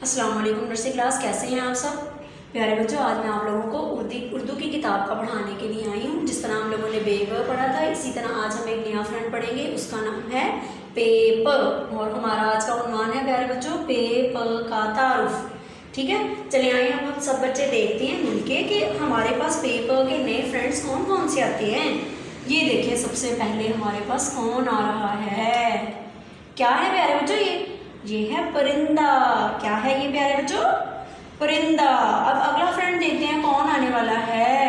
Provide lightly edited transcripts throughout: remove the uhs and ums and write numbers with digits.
अस्सलाम वालेकुम nursery class, कैसे हैं आप सब प्यारे बच्चों। आज मैं आप लोगों को उर्दू की किताब का पढ़ाने के लिए आई हूँ। जिस तरह हम लोगों ने बेग पढ़ा था, इसी तरह आज हम एक नया फ्रेंड पढ़ेंगे, उसका नाम है पेपर। और हमारा आज का उन्वान है प्यारे बच्चों पेपर का तारुफ। ठीक है, चले आइए हम सब बच्चे देखते हैं मिलके कि हमारे पास पेपर के नए फ्रेंड्स कौन कौन से आते हैं। ये देखिए, सबसे पहले हमारे पास कौन आ रहा है, क्या है प्यारे बच्चों, ये है परिंदा। क्या है ये प्यारे बच्चों, परिंदा। अब अगला फ्रेंड देखते हैं कौन आने वाला है,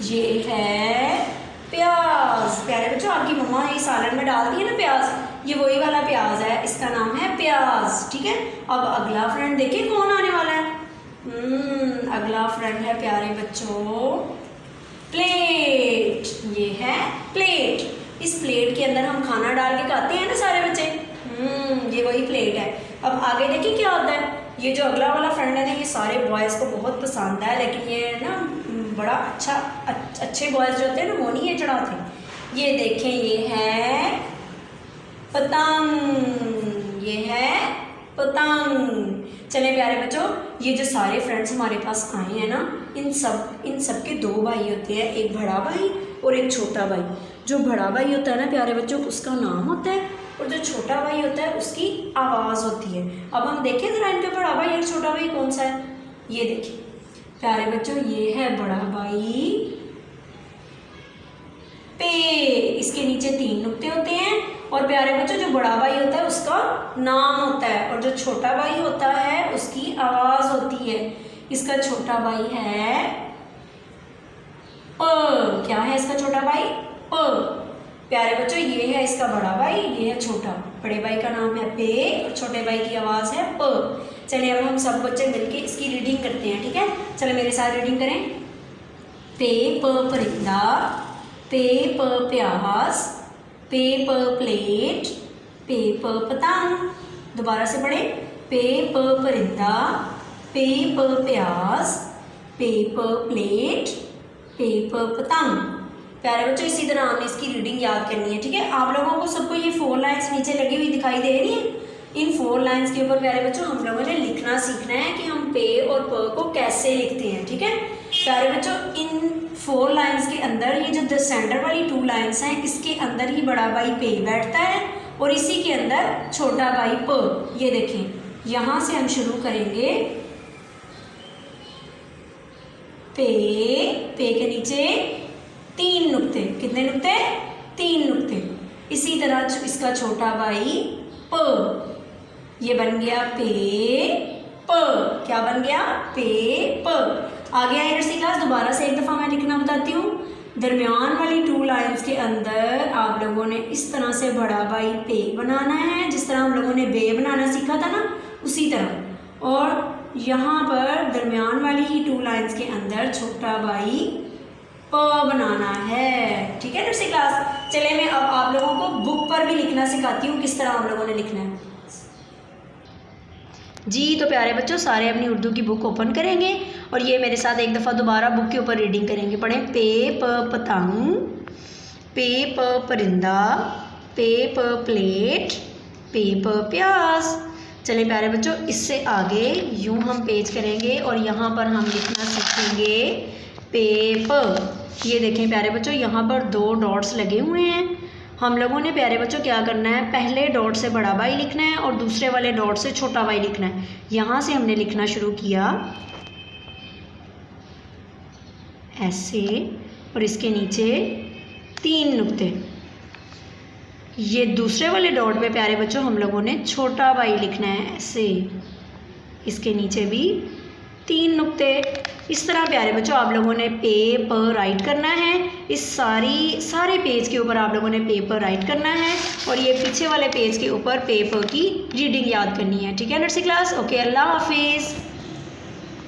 ये है प्याज। प्यारे बच्चों, आपकी मम्मा ये सालन में डालती है ना प्याज, ये वही वाला प्याज है, इसका नाम है प्याज। ठीक है, अब अगला फ्रेंड देखिए कौन आने वाला है। अगला फ्रेंड है प्यारे बच्चों प्लेट। ये है प्लेट। इस प्लेट के अंदर हम खाना डाल के खाते हैं ना सारे बच्चे, ये वही प्लेट है। अब आगे देखिए क्या होता है। ये जो अगला वाला फ्रेंड है ना, ये सारे बॉयज़ को बहुत पसंद है, लेकिन ये ना बड़ा अच्छे बॉयज़ जो होते हैं ना, वो नहीं ये चढ़ाते। ये देखें, ये है पतंग। ये है पतंग। चले प्यारे बच्चों, ये जो सारे फ्रेंड्स हमारे पास आए हैं ना, इन सब के दो भाई होते हैं, एक बड़ा भाई और एक छोटा भाई। जो बड़ा भाई होता है ना प्यारे बच्चों, उसका नाम होता है, और जो छोटा भाई होता है उसकी आवाज़ होती है। अब हम देखें जरा इनका बड़ा भाई और छोटा भाई कौन सा है। ये देखिए प्यारे बच्चों, ये है बड़ा भाई पे। इसके नीचे 3 नुक्ते होते हैं। और प्यारे बच्चों, जो बड़ा भाई होता है उसका नाम होता है, और जो छोटा भाई होता है उसकी आवाज़ होती है। इसका छोटा भाई है प। क्या है इसका छोटा भाई, प। प्यारे बच्चों, ये है इसका बड़ा भाई, ये है छोटा। बड़े भाई का नाम है पे और छोटे भाई की आवाज़ है प। चलिए अब हम सब बच्चे मिलके इसकी रीडिंग करते हैं। ठीक है, चलो मेरे साथ रीडिंग करें। पे प परिंदा, पे प प्याज, पे प प्लेट, पे प पतंग। दोबारा से पढ़े, पे प परिंदा, पे प प्याज, पे प प्लेट, पे प पतंग। प्यारे बच्चों, इसी तरह हमने इसकी रीडिंग याद करनी है। ठीक है, आप लोगों को सबको ये 4 लाइन्स नीचे लगी हुई दिखाई दे रही है। इन 4 लाइन्स के ऊपर प्यारे बच्चों हम लोगों ने लिखना सीखना है कि हम पे और प को कैसे लिखते हैं। ठीक है प्यारे बच्चों, इन 4 लाइन्स के अंदर ये जो सेंटर वाली 2 लाइन्स हैं, इसके अंदर ही बड़ा भाई पे बैठता है और इसी के अंदर छोटा भाई प। ये देखें, यहाँ से हम शुरू करेंगे पे के नीचे 3 नुक्ते। कितने नुक्ते, 3 नुक्ते। इसी तरह इसका छोटा भाई प, ये बन गया पे प। क्या बन गया, पे प। आगे आई नर्सरी क्लास, दोबारा से एक दफ़ा मैं लिखना बताती हूँ। दरमियान वाली 2 लाइन्स के अंदर आप लोगों ने इस तरह से बड़ा भाई पे बनाना है, जिस तरह हम लोगों ने बे बनाना सीखा था ना, उसी तरह। और यहाँ पर दरमियान वाली ही 2 लाइन्स के अंदर छोटा भाई प बनाना है। ठीक है नर्सरी क्लास, चले मैं अब आप लोगों को बुक पर भी लिखना सिखाती हूँ, किस तरह आप लोगों ने लिखना है जी। तो प्यारे बच्चों, सारे अपनी उर्दू की बुक ओपन करेंगे और ये मेरे साथ एक दफ़ा दोबारा बुक के ऊपर रीडिंग करेंगे। पढ़ें, पे प पतंग, पे प परिंदा, पे प प्लेट, पे प प्याज। चले प्यारे बच्चों, इससे आगे यूँ हम पेज करेंगे और यहाँ पर हम लिखना सीखेंगे पेपर। ये देखें प्यारे बच्चों, यहाँ पर 2 डॉट्स लगे हुए हैं। हम लोगों ने प्यारे बच्चों क्या करना है, पहले डॉट से बड़ा भाई लिखना है और दूसरे वाले डॉट से छोटा भाई लिखना है। यहाँ से हमने लिखना शुरू किया ऐसे, और इसके नीचे 3 नुक्ते। ये दूसरे वाले डॉट पे प्यारे बच्चों हम लोगों ने छोटा भाई लिखना है ऐसे, इसके नीचे भी 3 नुक्ते। इस तरह प्यारे बच्चों आप लोगों ने पे प राइट करना है। इस सारे पेज के ऊपर आप लोगों ने पे प राइट करना है और ये पीछे वाले पेज के ऊपर पे प की रीडिंग याद करनी है। ठीक है नर्सरी क्लास, ओके, अल्लाह हाफिज़।